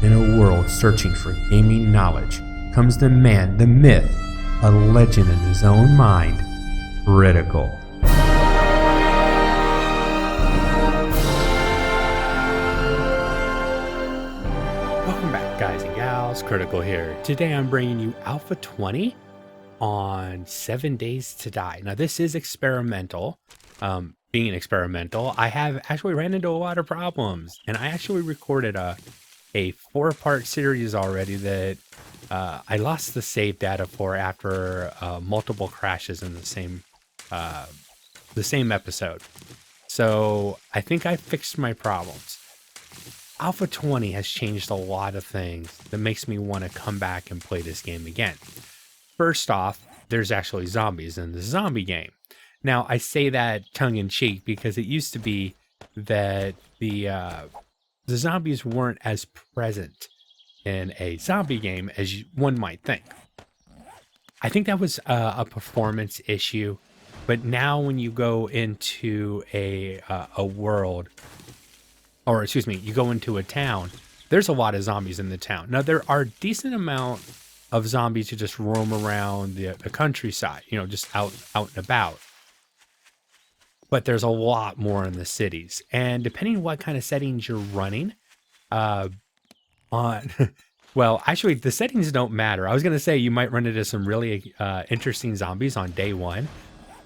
In a world searching for gaming knowledge comes the man, the myth, a legend in his own mind, Critical. Welcome back, guys and gals. Critical here. Today I'm bringing you Alpha 20 on 7 Days to Die. Now this is experimental. Being experimental, I have actually ran into a lot of problems, and I actually recorded a 4-part series already that I lost the save data for after multiple crashes in the same episode. So I think I fixed my problems. Alpha 20 has changed a lot of things that makes me want to come back and play this game again. First off, there's actually zombies in the zombie game. Now, I say that tongue-in-cheek because it used to be that the zombies weren't as present in a zombie game as one might think. I think that was a performance issue, but now when you go into a world, or excuse me, you go into a town, there's a lot of zombies in the town. Now, there are a decent amount of zombies who just roam around the countryside, you know, just out and about. But there's a lot more in the cities. And depending on what kind of settings you're running, well, actually, the settings don't matter. I was going to say you might run into some really interesting zombies on day one,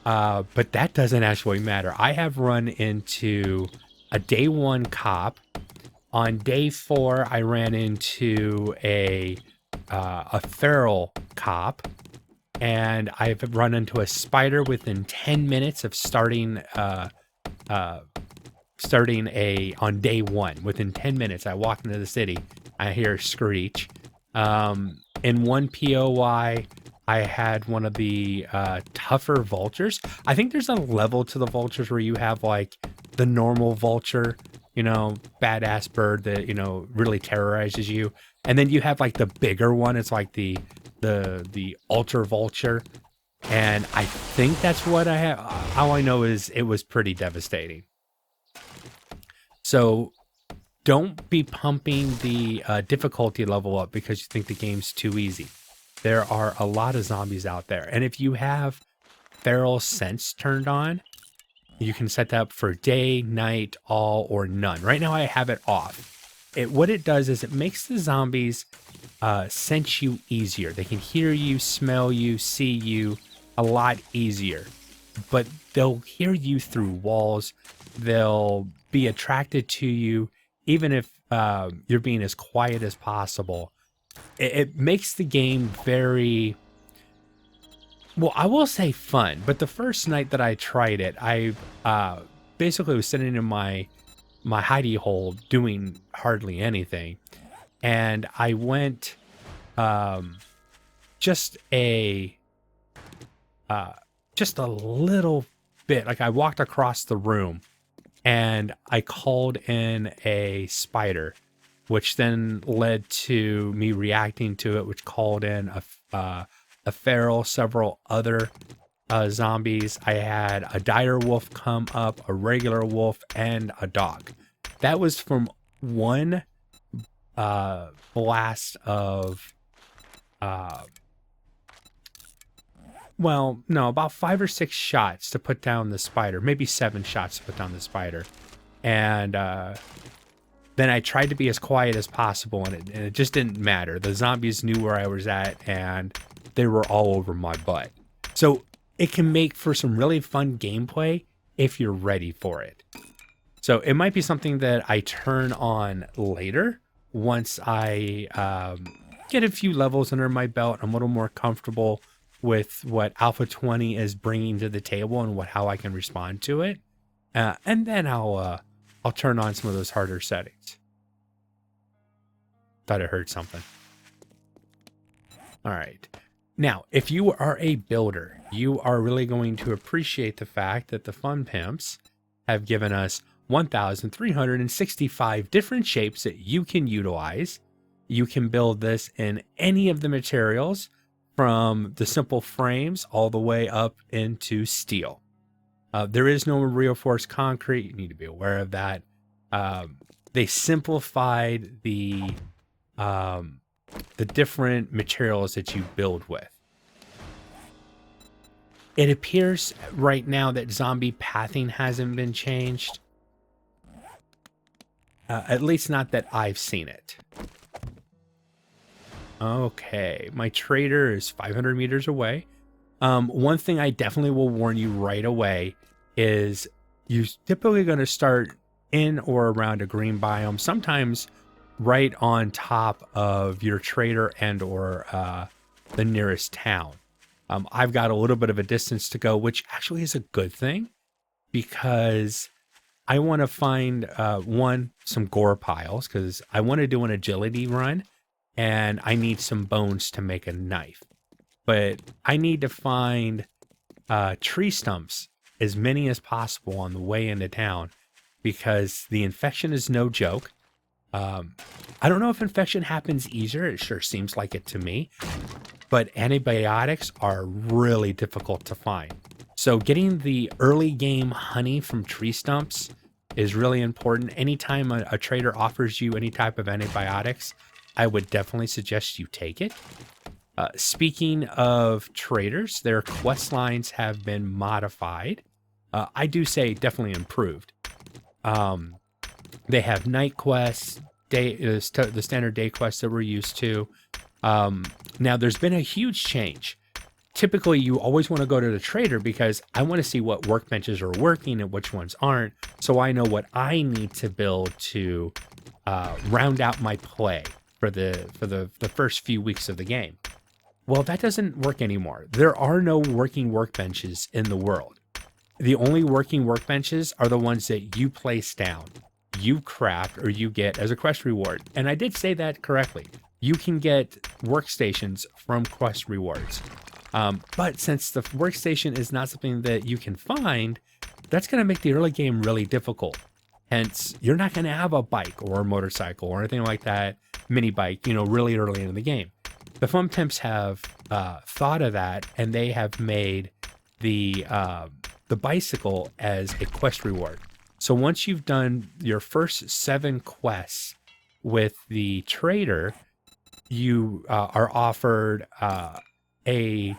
but that doesn't actually matter. I have run into a day one cop. On day 4, I ran into a feral cop. And I've run into a spider within 10 minutes of starting on day 1. Within 10 minutes, I walk into the city, I hear a screech. In one POI, I had one of the tougher vultures. I think there's a level to the vultures where you have like the normal vulture, you know, badass bird that, you know, really terrorizes you. And then you have like the bigger one. It's like the ultra vulture, and I think that's what I have. All I know is it was pretty devastating. So don't be pumping the difficulty level up because you think the game's too easy. There are a lot of zombies out there, and if you have feral sense turned on, you can set that up for day, night, all, or none. Right now I have it off. What it does is it makes the zombies sense you easier. They can hear you, smell you, see you a lot easier. But they'll hear you through walls. They'll be attracted to you, even if you're being as quiet as possible. It makes the game very, well, I will say fun. But the first night that I tried it, I basically was sitting in my hidey hole doing hardly anything, and I went just a little bit, like I walked across the room and I called in a spider, which then led to me reacting to it, which called in a feral, several other zombies. I had a dire wolf come up, a regular wolf, and a dog. That was from one blast of well, no, about 5 or 6 shots to put down the spider, maybe 7 shots to put down the spider. And then I tried to be as quiet as possible, and it just didn't matter. The zombies knew where I was at, and they were all over my butt. So it can make for some really fun gameplay if you're ready for it. So it might be something that I turn on later once I get a few levels under my belt. I'm a little more comfortable with what Alpha 20 is bringing to the table and how I can respond to it. And then I'll turn on some of those harder settings. Thought I heard something. All right. Now, if you are a builder, you are really going to appreciate the fact that the Fun Pimps have given us 1,365 different shapes that you can utilize. You can build this in any of the materials, from the simple frames all the way up into steel. There is no reinforced concrete. You need to be aware of that. They simplified the the different materials that you build with. It appears right now that zombie pathing hasn't been changed. At least not that I've seen it. Okay, my trader is 500 meters away. One thing I definitely will warn you right away is you're typically going to start in or around a green biome, sometimes right on top of your trader and or the nearest town. I've got a little bit of a distance to go, which actually is a good thing because I want to find some gore piles because I want to do an agility run and I need some bones to make a knife. But I need to find tree stumps, as many as possible on the way into town because the infection is no joke. I don't know if infection happens easier. It sure seems like it to me. But antibiotics are really difficult to find. So getting the early game honey from tree stumps is really important. Anytime a trader offers you any type of antibiotics, I would definitely suggest you take it. Speaking of traders, their quest lines have been modified. I do say definitely improved. They have night quests, the standard day quests that we're used to. Now, there's been a huge change. Typically, you always want to go to the trader because I want to see what workbenches are working and which ones aren't, so I know what I need to build to round out my play for the first few weeks of the game. Well, that doesn't work anymore. There are no working workbenches in the world. The only working workbenches are the ones that you place down, you craft, or you get as a quest reward. And I did say that correctly. You can get workstations from quest rewards. But since the workstation is not something that you can find, that's going to make the early game really difficult. Hence, you're not going to have a bike or a motorcycle or anything like that, mini bike, really early in the game. The Fun Temps have thought of that, and they have made the bicycle as a quest reward. So once you've done your first 7 quests with the trader, you are offered a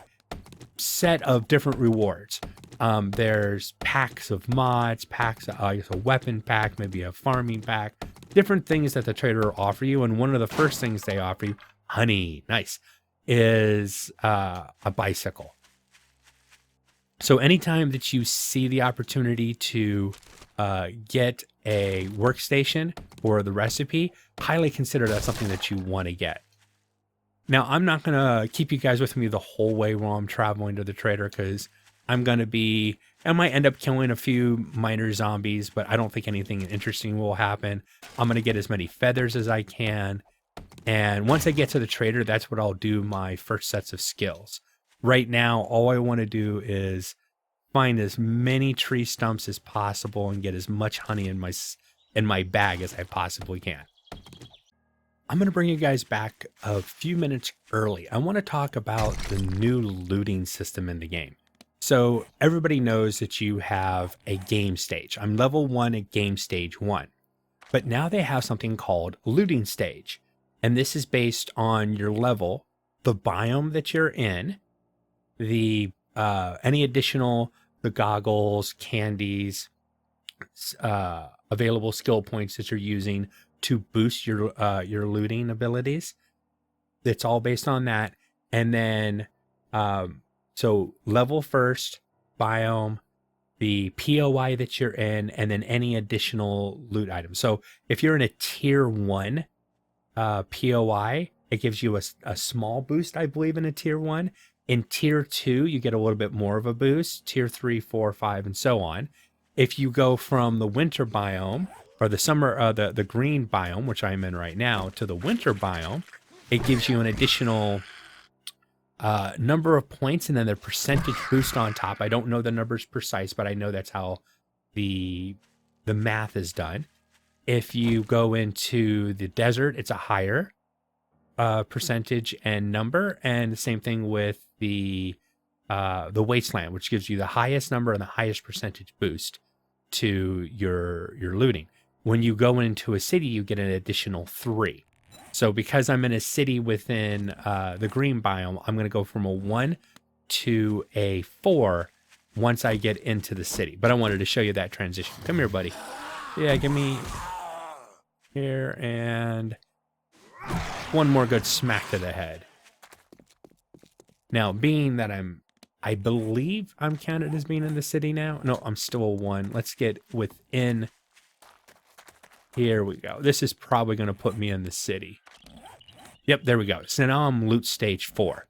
set of different rewards. There's packs of mods, packs of, a weapon pack, maybe a farming pack, different things that the trader will offer you. And one of the first things they offer you, honey, nice, is a bicycle. So anytime that you see the opportunity to get a workstation or the recipe, highly consider that something that you want to get. Now, I'm not going to keep you guys with me the whole way while I'm traveling to the trader because I might end up killing a few minor zombies, but I don't think anything interesting will happen. I'm going to get as many feathers as I can. And once I get to the trader, that's what I'll do my first sets of skills. Right now, all I want to do is find as many tree stumps as possible and get as much honey in my bag as I possibly can. I'm going to bring you guys back a few minutes early. I want to talk about the new looting system in the game. So everybody knows that you have a game stage. I'm level 1 at game stage 1. But now they have something called looting stage. And this is based on your level, the biome that you're in, the any additional, the goggles, candies, available skill points that you're using to boost your looting abilities. It's all based on that. And then, so level first, biome, the POI that you're in, and then any additional loot items. So if you're in a tier 1 POI, it gives you a small boost, I believe, in a tier 1. In tier 2, you get a little bit more of a boost, tier 3, 4, 5, and so on. If you go from the winter biome, or the summer, the green biome, which I'm in right now, to the winter biome, it gives you an additional number of points and then the percentage boost on top. I don't know the numbers precise, but I know that's how the math is done. If you go into the desert, it's a higher percentage and number, and the same thing with the wasteland, which gives you the highest number and the highest percentage boost to your looting. When you go into a city, you get an additional 3. So because I'm in a city within the green biome, I'm going to go from a 1 to a 4 once I get into the city. But I wanted to show you that transition. Come here, buddy. Yeah, give me here and one more good smack to the head. Now, being that I believe I'm counted as being in the city now. No, I'm still a 1. Let's get within. Here we go. This is probably going to put me in the city. Yep, there we go. So now I'm loot stage 4.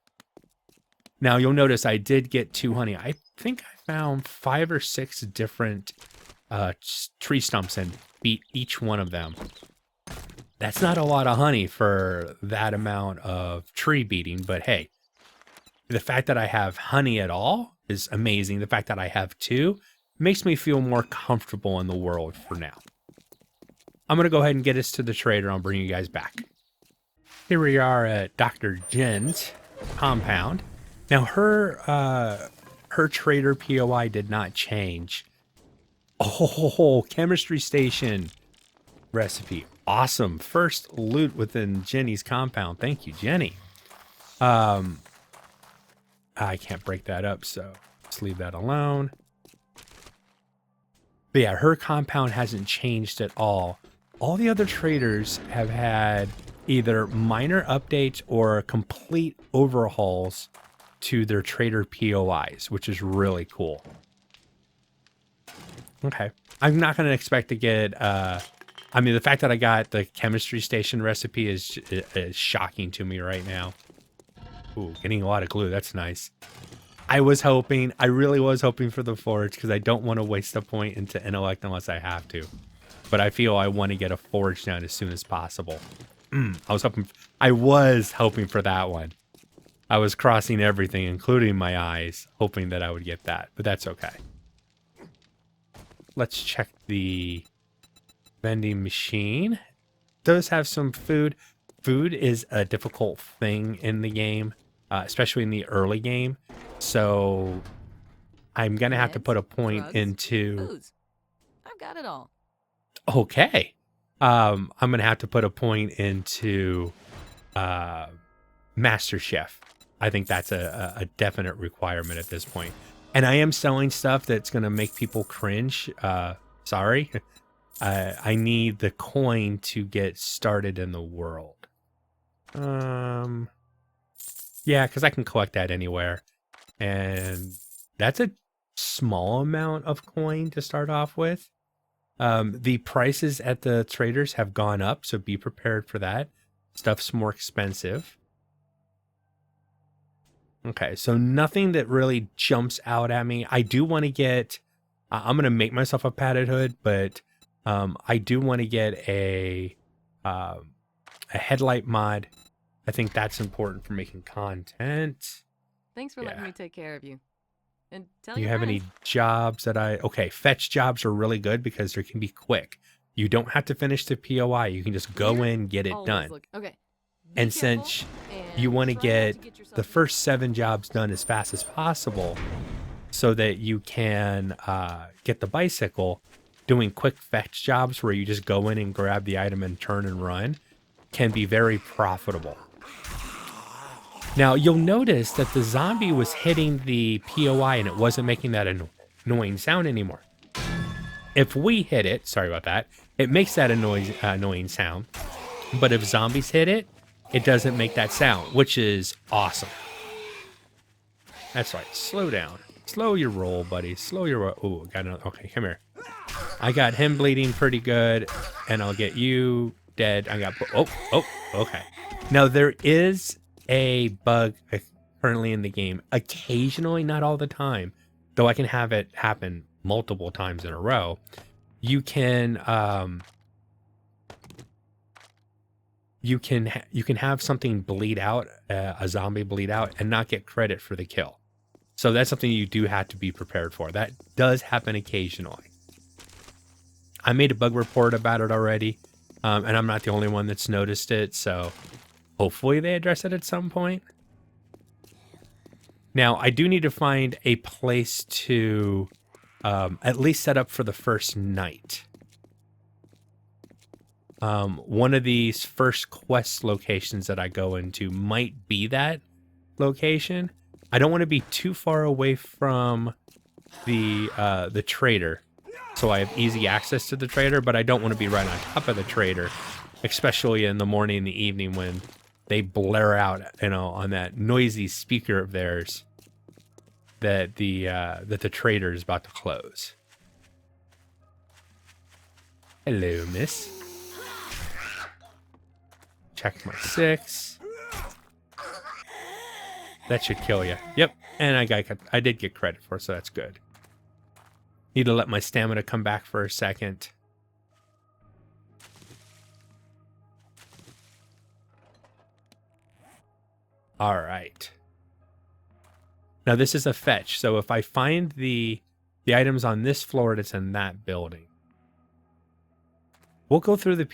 Now you'll notice I did get 2 honey. I think I found 5 or 6 different tree stumps and beat each one of them. That's not a lot of honey for that amount of tree beating, but hey, the fact that I have honey at all is amazing. The fact that I have 2 makes me feel more comfortable in the world for now. I'm going to go ahead and get us to the trader. I'll bring you guys back. Here we are at Dr. Jen's compound. Now her trader POI did not change. Oh, chemistry station recipe. Awesome. First loot within Jenny's compound. Thank you, Jenny. I can't break that up, so let's leave that alone. But yeah, her compound hasn't changed at all. All the other traders have had either minor updates or complete overhauls to their trader POIs, which is really cool. Okay. I'm not going to expect to get, I mean, the fact that I got the chemistry station recipe is shocking to me right now. Ooh, getting a lot of glue. That's nice. I really was hoping for the forge because I don't want to waste a point into intellect unless I have to. But I feel I want to get a forge down as soon as possible. I was hoping for that one. I was crossing everything, including my eyes, hoping that I would get that, but that's okay. Let's check the vending machine. Does have some food. Food is a difficult thing in the game, especially in the early game. So I'm going to have to put a point drugs, into... foods. I've got it all. Okay. I'm going to have to put a point into Master Chef. I think that's a definite requirement at this point. And I am selling stuff that's going to make people cringe. Sorry. I need the coin to get started in the world. Yeah, because I can collect that anywhere. And that's a small amount of coin to start off with. The prices at the traders have gone up, so be prepared for that. Stuff's more expensive. Okay, so nothing that really jumps out at me. I do want to get, I'm going to make myself a padded hood, but I do want to get a headlight mod. I think that's important for making content. Thanks for letting me take care of you. And tell Do you your have friends. any jobs that okay, fetch jobs are really good because they can be quick. You don't have to finish the POI. You can just go in, get it done. Okay. And since you want to get the first 7 jobs done as fast as possible so that you can get the bicycle, doing quick fetch jobs where you just go in and grab the item and turn and run can be very profitable. Now, you'll notice that the zombie was hitting the POI and it wasn't making that annoying sound anymore. If we hit it, sorry about that, it makes that annoying sound. But if zombies hit it, it doesn't make that sound, which is awesome. That's right. Slow down. Slow your roll, buddy. Slow your roll. Oh, got another. Okay, come here. I got him bleeding pretty good, and I'll get you dead. I got... Oh, okay. Now, there is a bug currently in the game. Occasionally, not all the time, though I can have it happen multiple times in a row. You can have something bleed out, a zombie bleed out, and not get credit for the kill. So that's something you do have to be prepared for. That does happen occasionally. I made a bug report about it already, and I'm not the only one that's noticed it, so hopefully they address it at some point. Now, I do need to find a place to at least set up for the first night. One of these first quest locations that I go into might be that location. I don't want to be too far away from the trader, so I have easy access to the trader, but I don't want to be right on top of the trader, especially in the morning and the evening when they blare out, on that noisy speaker of theirs that the trader is about to close. Hello, miss. Check my 6. That should kill you. Yep, and I did get credit for it, so that's good. Need to let my stamina come back for a second. All right. Now this is a fetch, so if I find the items on this floor that's in that building, we'll go through the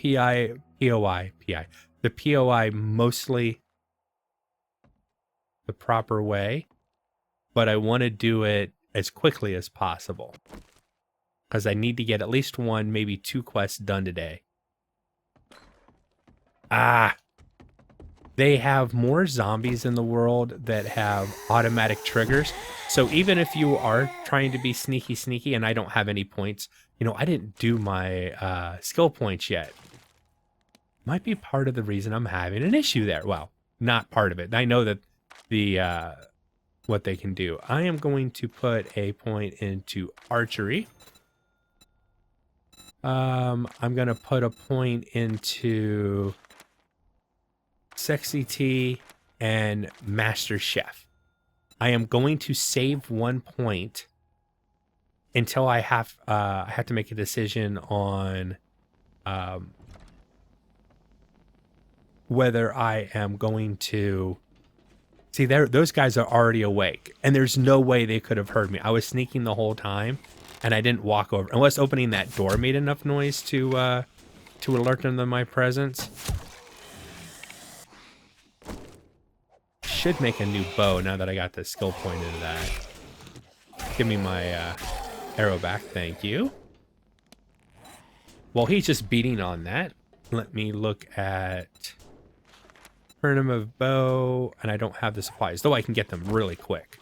the POI mostly the proper way, but I want to do it as quickly as possible because I need to get at least 1, maybe 2 quests done today. They have more zombies in the world that have automatic triggers. So even if you are trying to be sneaky, and I don't have any points, I didn't do my skill points yet. Might be part of the reason I'm having an issue there. Well, not part of it. I know that what they can do. I am going to put a point into archery. I'm going to put a point into Sexy Tea and Master Chef. I am going to save 1 point until I have to make a decision on whether I am going to see those guys are already awake, and there's no way they could have heard me. I was sneaking the whole time, and I didn't walk over unless opening that door made enough noise to alert them to my presence. Should make a new bow now that I got the skill point into that. Give me my arrow back, thank you. While he's just beating on that, let me look at tournament bow, and I don't have the supplies, though I can get them really quick.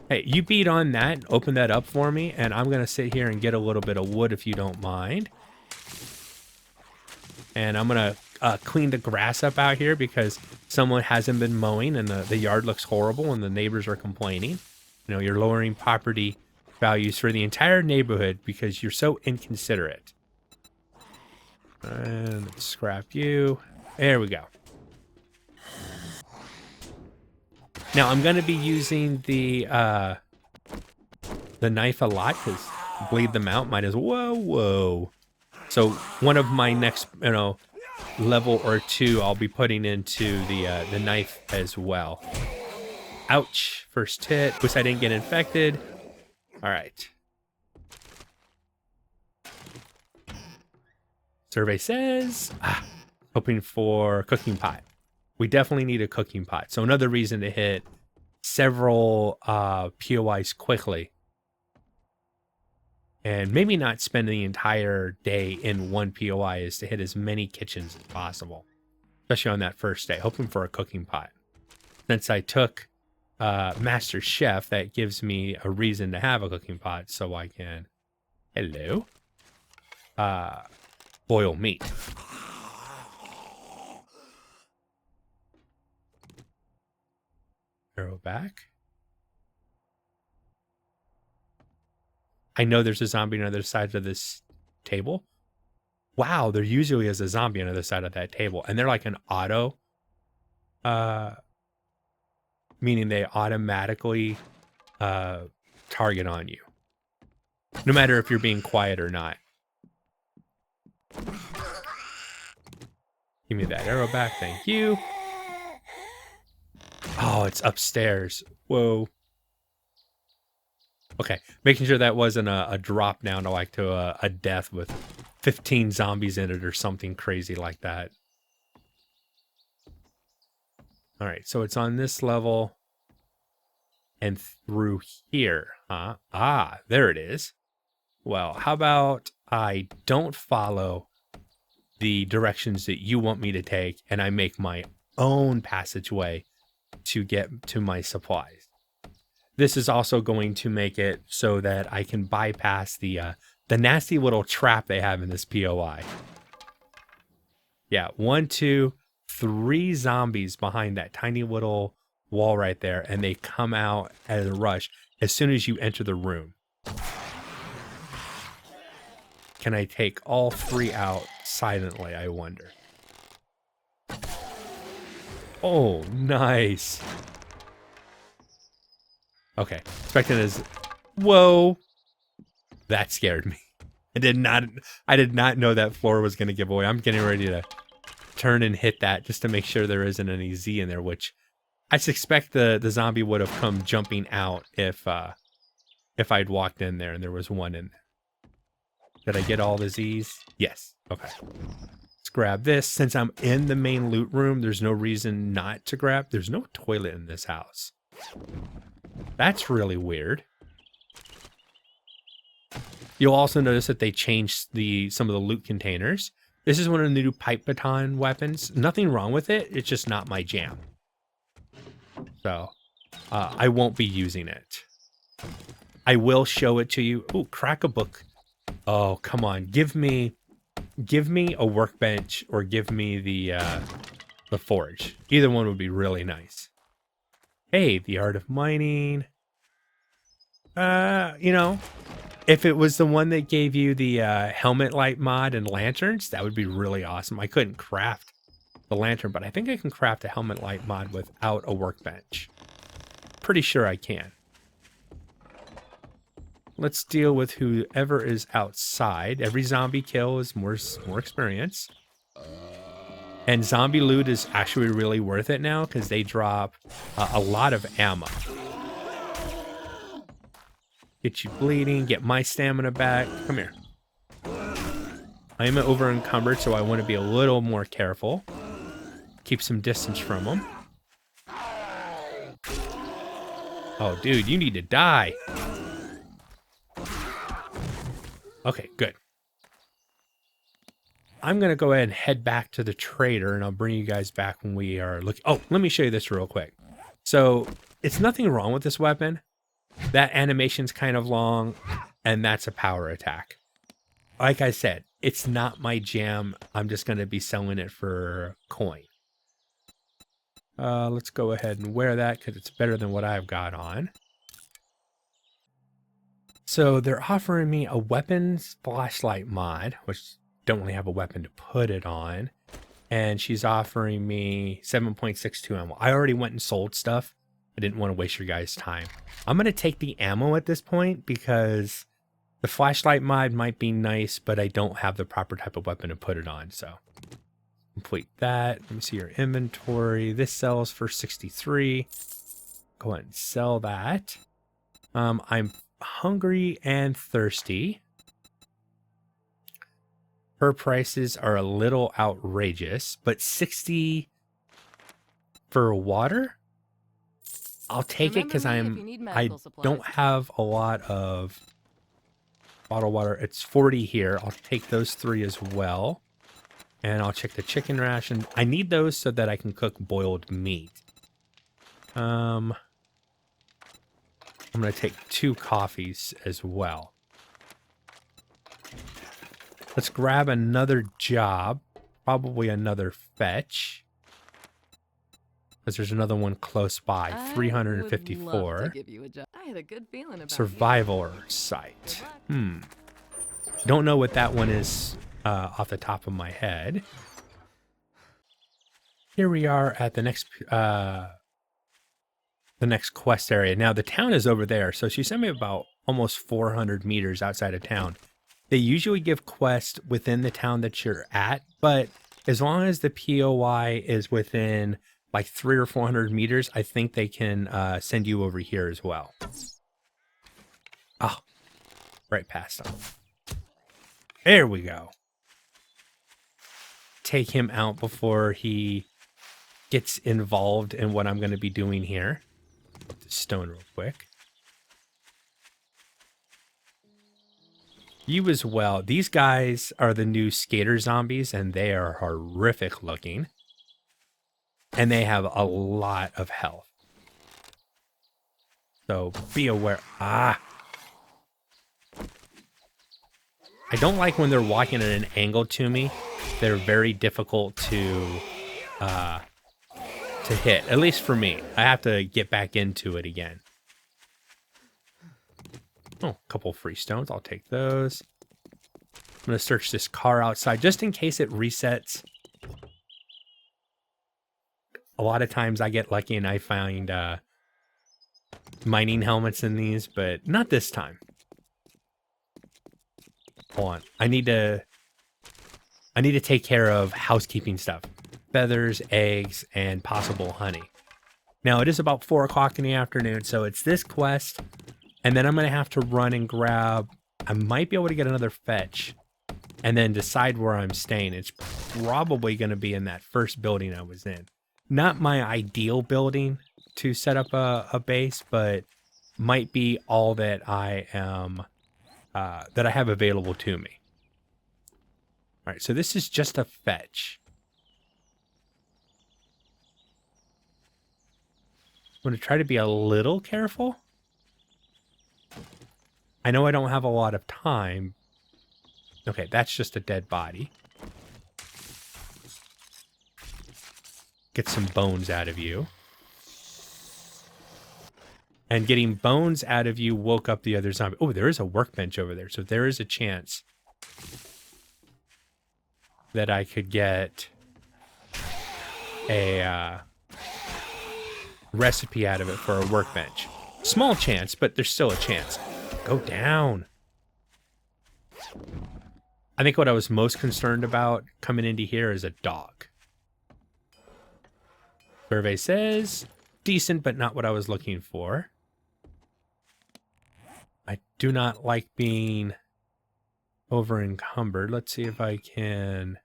Hey, you beat on that, open that up for me, and I'm gonna sit here and get a little bit of wood if you don't mind. And I'm gonna clean the grass up out here because someone hasn't been mowing and the yard looks horrible and the neighbors are complaining. You're lowering property values for the entire neighborhood because you're so inconsiderate. And let's scrap you. There we go. Now I'm going to be using the knife a lot because bleed them out. Might as well. Whoa. So one of my next, level or 2, I'll be putting into the knife as well. Ouch. First hit. Wish I didn't get infected. All right. Survey says, hoping for cooking pot. We definitely need a cooking pot. So another reason to hit several POIs quickly. And maybe not spend the entire day in one POI is to hit as many kitchens as possible. Especially on that first day, hoping for a cooking pot. Since I took Master Chef, that gives me a reason to have a cooking pot so I can, boil meat. Arrow back. I know there's a zombie on the other side of this table. Wow, there usually is a zombie on the other side of that table. And they're like an auto, meaning they automatically target on you. No matter if you're being quiet or not. Give me that arrow back, thank you. Oh, it's upstairs. Whoa. Okay, making sure that wasn't a drop down to a death with 15 zombies in it or something crazy like that. All right, so it's on this level and through here, huh? Ah, there it is. Well, how about I don't follow the directions that you want me to take, and I make my own passageway to get to my supplies. This is also going to make it so that I can bypass the nasty little trap they have in this POI. Yeah, 1, 2, 3 zombies behind that tiny little wall right there, and they come out at a rush as soon as you enter the room. Can I take all 3 out silently, I wonder? Oh, nice. Okay, expecting this. Whoa. That scared me. I did not know that floor was going to give away. I'm getting ready to turn and hit that just to make sure there isn't any Z in there, which I suspect the zombie would have come jumping out if I'd walked in there and there was one in there. Did I get all the Z's? Yes. Okay. Let's grab this. Since I'm in the main loot room, there's no reason not to grab. There's no toilet in this house. That's really weird. You'll also notice that they changed some of the loot containers. This is one of the new pipe baton weapons. Nothing wrong with it. It's just not my jam. So I won't be using it. I will show it to you. Ooh, crack a book. Oh, come on. Give me a workbench or give me the forge. Either one would be really nice. Hey, the art of mining. You know, if it was the one that gave you the helmet light mod and lanterns, that would be really awesome. I couldn't craft the lantern, but I think I can craft a helmet light mod without a workbench. Pretty sure I can. Let's deal with whoever is outside. Every zombie kill is more experience. And zombie loot is actually really worth it now because they drop a lot of ammo. Get you bleeding, get my stamina back. Come here. I am over encumbered, so I want to be a little more careful. Keep some distance from them. Oh, dude, you need to die. Okay, good. I'm going to go ahead and head back to the trader, and I'll bring you guys back when we are looking. Oh, let me show you this real quick. So, it's nothing wrong with this weapon. That animation's kind of long, and that's a power attack. Like I said, it's not my jam. I'm just going to be selling it for coin. Let's go ahead and wear that because it's better than what I've got on. So they're offering me a weapons flashlight mod, which don't really have a weapon to put it on. And she's offering me 7.62 ammo. I already went and sold stuff. I didn't want to waste your guys' time. I'm going to take the ammo at this point because the flashlight mod might be nice, but I don't have the proper type of weapon to put it on. So complete that. Let me see your inventory. This sells for 63. Go ahead and sell that. I'm hungry and thirsty. Her prices are a little outrageous, but 60 for water? I'll take it because I don't have a lot of bottled water. It's 40 here. I'll take those 3 as well. And I'll check the chicken ration. I need those so that I can cook boiled meat. I'm going to take 2 coffees as well. Let's grab another job. Probably another fetch. Because there's another one close by. 354. To give you a job. I had a good feeling about Survivor site. Don't know what that one is off the top of my head. Here we are at the next quest area. Now the town is over there, so she sent me about almost 400 meters outside of town. They usually give quests within the town that you're at, but as long as the POI is within like 300 or 400 meters, I think they can send you over here as well. Oh, right past them. There we go. Take him out before he gets involved in what I'm going to be doing here. Put the stone real quick. You as well. These guys are the new skater zombies, and they are horrific looking. And they have a lot of health. So be aware. Ah. I don't like when they're walking at an angle to me. They're very difficult to hit, at least for me. I have to get back into it again. Oh, a couple free stones. I'll take those. I'm going to search this car outside just in case it resets. A lot of times I get lucky and I find mining helmets in these, but not this time. Hold on. I need to take care of housekeeping stuff. Feathers, eggs, and possible honey. Now, it is about 4 o'clock in the afternoon, so it's this quest, and then I'm going to have to run and grab... I might be able to get another fetch, and then decide where I'm staying. It's probably going to be in that first building I was in. Not my ideal building to set up a base, but might be all that I am... that I have available to me. All right, so this is just a fetch. I'm going to try to be a little careful. I know I don't have a lot of time. Okay, that's just a dead body. Get some bones out of you. And getting bones out of you woke up the other zombie. Oh, there is a workbench over there. So there is a chance that I could get a recipe out of it for a workbench. Small chance, but there's still a chance. Go down. I think what I was most concerned about coming into here is a dog. Survey says decent, but not what I was looking for. I do not like being over encumbered. Let's see if I can...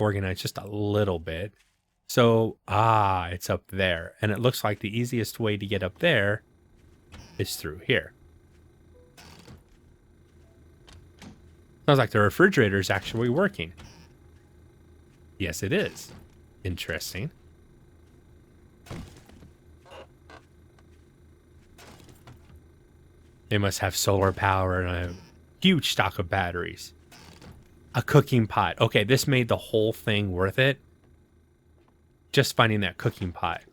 organize just a little bit. So, it's up there. And it looks like the easiest way to get up there is through here. Sounds like the refrigerator is actually working. Yes, it is. Interesting. They must have solar power and a huge stock of batteries. A cooking pot. Okay, this made the whole thing worth it. Just finding that cooking pot.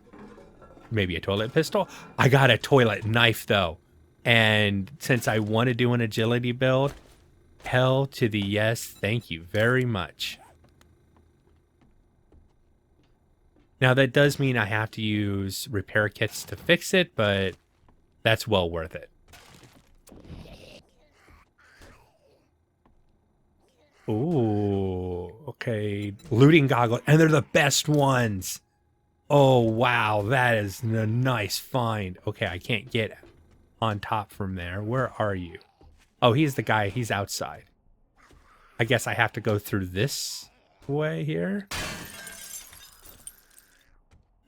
Maybe a toilet pistol? I got a toilet knife, though. And since I want to do an agility build, hell to the yes, thank you very much. Now, that does mean I have to use repair kits to fix it, but that's well worth it. Ooh, okay. Looting goggles, and they're the best ones. Oh, wow, that is a nice find. Okay, I can't get on top from there. Where are you? Oh, he's the guy. He's outside. I guess I have to go through this way here.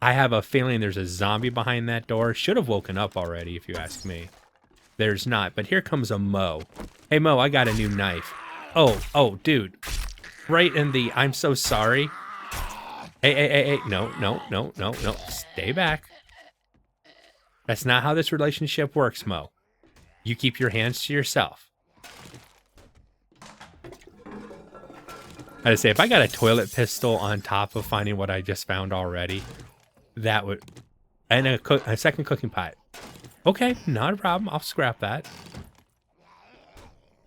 I have a feeling there's a zombie behind that door. Should have woken up already, if you ask me. There's not, but here comes a Mo. Hey, Mo, I got a new knife. Oh, dude. Right in the, I'm so sorry. Hey. No. Stay back. That's not how this relationship works, Mo. You keep your hands to yourself. I say, if I got a toilet pistol on top of finding what I just found already, that would... And a second cooking pot. Okay, not a problem. I'll scrap that.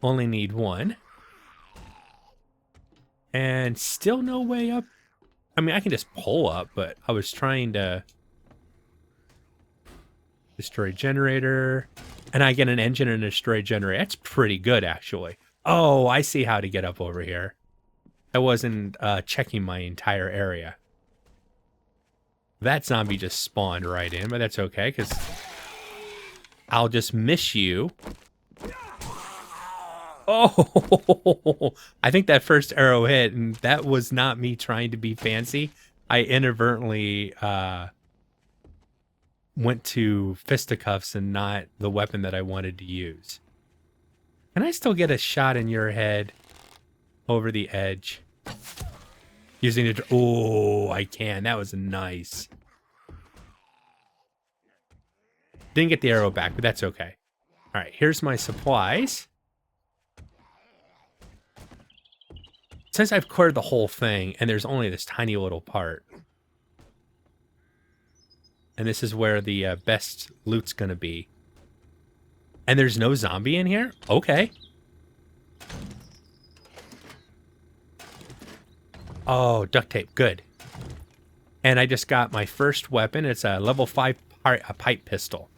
Only need one. And still no way up. I mean, I can just pull up, but I was trying to... Destroy generator. And I get an engine and a destroy generator. That's pretty good, actually. Oh, I see how to get up over here. I wasn't checking my entire area. That zombie just spawned right in, but that's okay, because I'll just miss you. Oh, I think that first arrow hit, and that was not me trying to be fancy. I inadvertently went to fisticuffs and not the weapon that I wanted to use. Can I still get a shot in your head over the edge? Using it. Oh, I can. That was nice. Didn't get the arrow back, but that's okay. All right, here's my supplies. Since I've cleared the whole thing, and there's only this tiny little part, and this is where the best loot's gonna be. And there's no zombie in here? Okay. Oh, duct tape. Good. And I just got my first weapon. It's a level 5 a pipe pistol.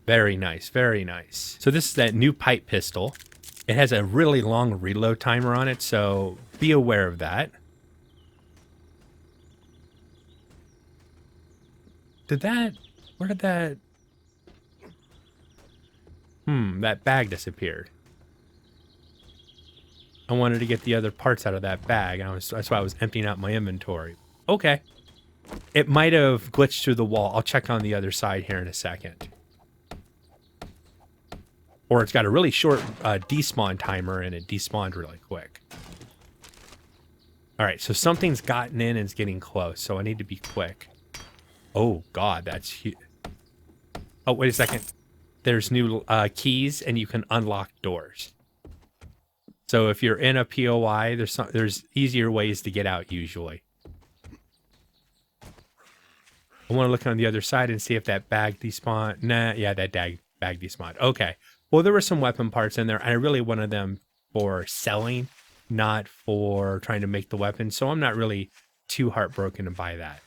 Very nice. Very nice. So this is that new pipe pistol. It has a really long reload timer on it, so be aware of that. Where did that... that bag disappeared. I wanted to get the other parts out of that bag, and that's why I was emptying out my inventory. Okay. It might have glitched through the wall. I'll check on the other side here in a second. Or it's got a really short despawn timer, and it despawned really quick. All right, so something's gotten in and it's getting close, so I need to be quick. Oh, God, that's huge. Oh, wait a second. There's new keys, and you can unlock doors. So if you're in a POI, there's easier ways to get out usually. I want to look on the other side and see if that bag despawned. Nah, yeah, that bag despawned. Okay. Well, there were some weapon parts in there. I really wanted them for selling, not for trying to make the weapon. So I'm not really too heartbroken to buy that.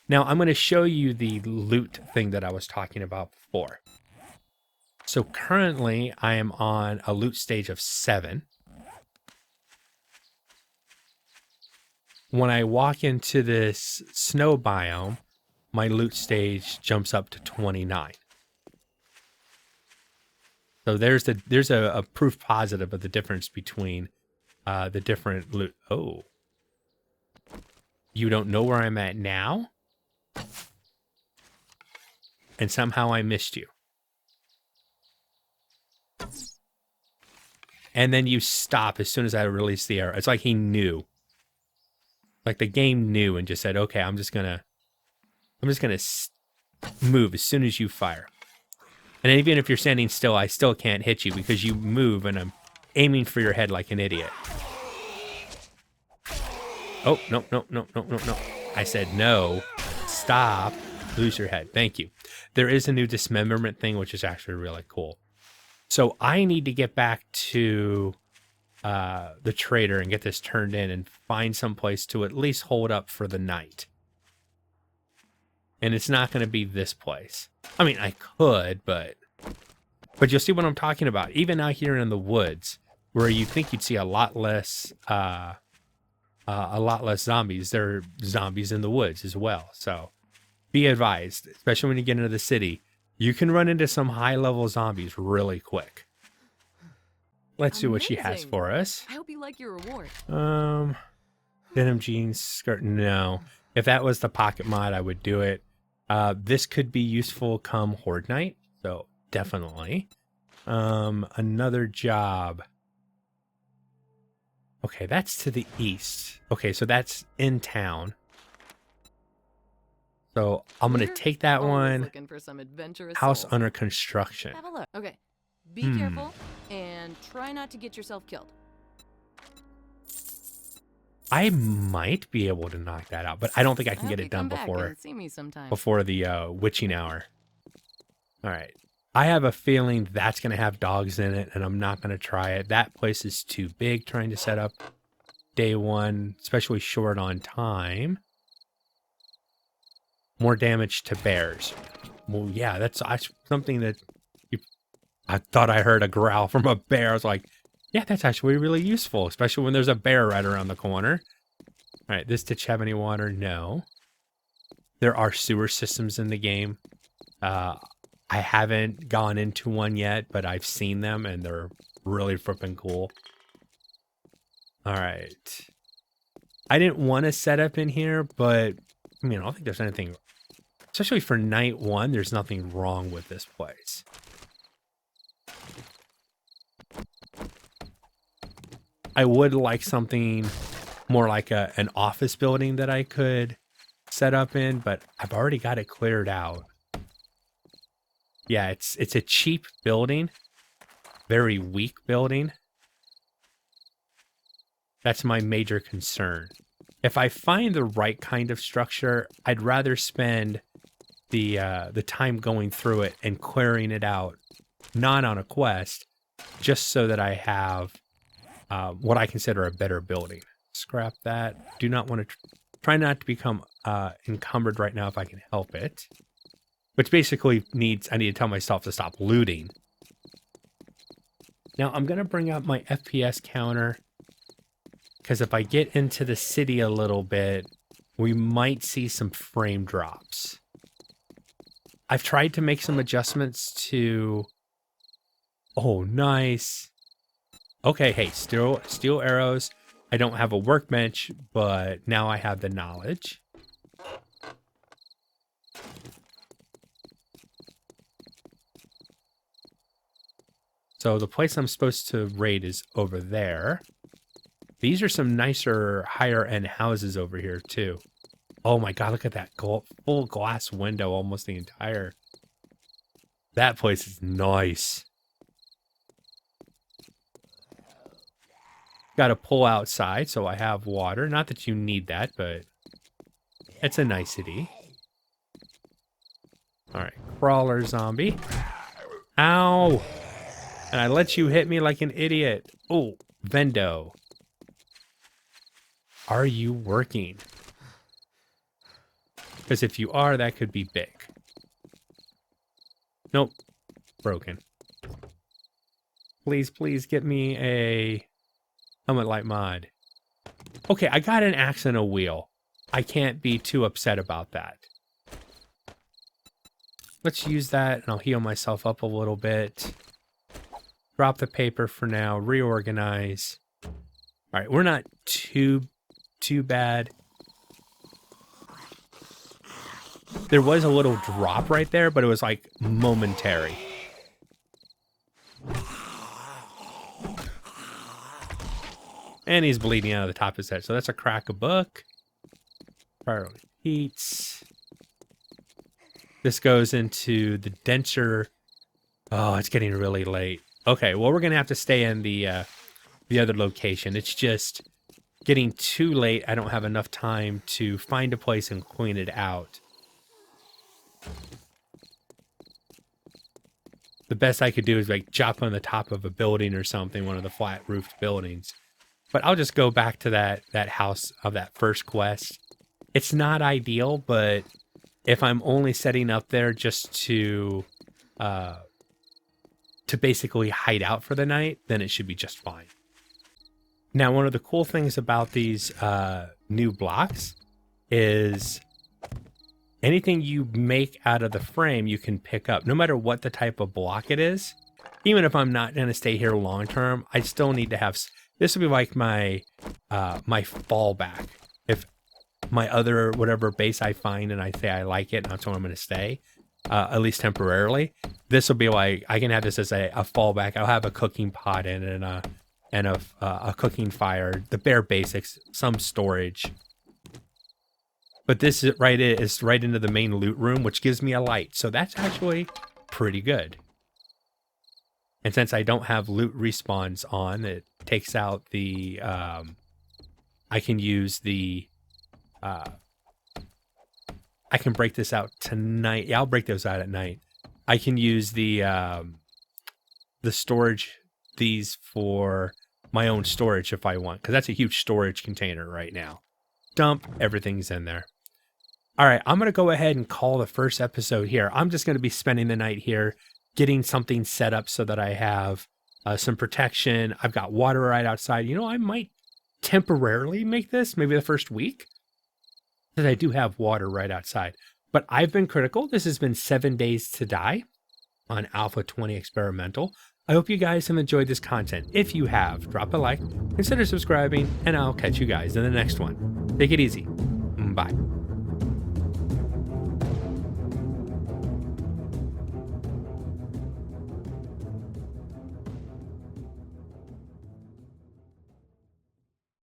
Now I'm going to show you the loot thing that I was talking about before. So currently I am on a loot stage of 7. When I walk into this snow biome, my loot stage jumps up to 29. So there's a proof positive of the difference between the different loot. Oh, you don't know where I'm at now? And somehow I missed you. And then you stop as soon as I release the arrow. It's like he knew. Like the game knew and just said, okay, I'm just gonna move as soon as you fire. And even if you're standing still, I still can't hit you because you move and I'm aiming for your head like an idiot. Oh, no. I said no. Stop. Lose your head. Thank you. There is a new dismemberment thing, which is actually really cool. So I need to get back to the trader and get this turned in and find some place to at least hold up for the night. And it's not going to be this place. I mean, I could, but you'll see what I'm talking about. Even out here in the woods, where you think you'd see a lot less zombies, there are zombies in the woods as well. So be advised, especially when you get into the city, you can run into some high-level zombies really quick. Let's see what she has for us. I hope you like your reward. Denim jeans, skirt. No. If that was the pocket mod, I would do it. This could be useful come Horde Night, so definitely. Another job. Okay, that's to the east. Okay, so that's in town. So I'm going to take that one. Looking for some adventurous House souls. under construction. Have a look. Okay. Be careful and try not to get yourself killed. I might be able to knock that out, but I don't think I can get it done before the witching hour. All right. I have a feeling that's going to have dogs in it, and I'm not going to try it. That place is too big trying to set up day one, especially short on time. More damage to bears. Well, yeah, that's something that I thought I heard a growl from a bear. I was like, yeah, that's actually really useful, especially when there's a bear right around the corner. All right, this ditch have any water? No. There are sewer systems in the game. I haven't gone into one yet, but I've seen them, and they're really flipping cool. All right. I didn't want to set up in here, but, I mean, I don't think there's anything especially for night one, there's nothing wrong with this place. I would like something more like an office building that I could set up in, but I've already got it cleared out. Yeah, it's a cheap building, very weak building. That's my major concern. If I find the right kind of structure, I'd rather spend the time going through it and clearing it out, not on a quest, just so that I have what I consider a better building. Scrap that. Do not want to try not to become encumbered right now if I can help it. Which basically means I need to tell myself to stop looting. Now I'm going to bring up my FPS counter, because if I get into the city a little bit, we might see some frame drops. I've tried to make some adjustments to... Oh, nice. Okay, hey, steel arrows. I don't have a workbench, but now I have the knowledge. So the place I'm supposed to raid is over there. These are some nicer, higher-end houses over here, too. Oh my god, look at that full glass window, almost the entire... That place is nice. Got to pull outside, so I have water. Not that you need that, but it's a nicety. Alright, crawler zombie. Ow! And I let you hit me like an idiot. Oh, Vendo. Are you working? Because if you are, that could be big. Nope. Broken. Please, please get me a helmet light mod. Okay, I got an axe and a wheel. I can't be too upset about that. Let's use that, and I'll heal myself up a little bit. Drop the paper for now. Reorganize. All right, we're not too bad. There was a little drop right there, but it was like momentary. And he's bleeding out of the top of his head. So that's a crack a book. Priority heats. This goes into the denser. Oh, it's getting really late. Okay, well, we're going to have to stay in the other location. It's just getting too late. I don't have enough time to find a place and clean it out. The best I could do is like jump on the top of a building or something, one of the flat roofed buildings. But I'll just go back to that house of that first quest. It's not ideal, but if I'm only setting up there just to basically hide out for the night, then it should be just fine. Now, one of the cool things about these new blocks is anything you make out of the frame, you can pick up, no matter what the type of block it is. Even if I'm not going to stay here long term, I still need to have... This will be like my my fallback. If my other whatever base I find and I say I like it, and that's where I'm going to stay, at least temporarily. This will be like I can have this as a fallback. I'll have a cooking pot in it and a cooking fire, the bare basics, some storage. But this is right into the main loot room, which gives me a light. So that's actually pretty good. And since I don't have loot respawns on, it takes out the, I can use the, I can break this out tonight. Yeah, I'll break those out at night. I can use the storage, these for my own storage if I want, because that's a huge storage container right now. Dump, everything's in there. All right, I'm going to go ahead and call the first episode here. I'm just going to be spending the night here, getting something set up so that I have some protection. I've got water right outside. You know, I might temporarily make this, maybe the first week, because I do have water right outside. But I've been critical. This has been 7 days to die on Alpha 20 Experimental. I hope you guys have enjoyed this content. If you have, drop a like, consider subscribing, and I'll catch you guys in the next one. Take it easy. Bye.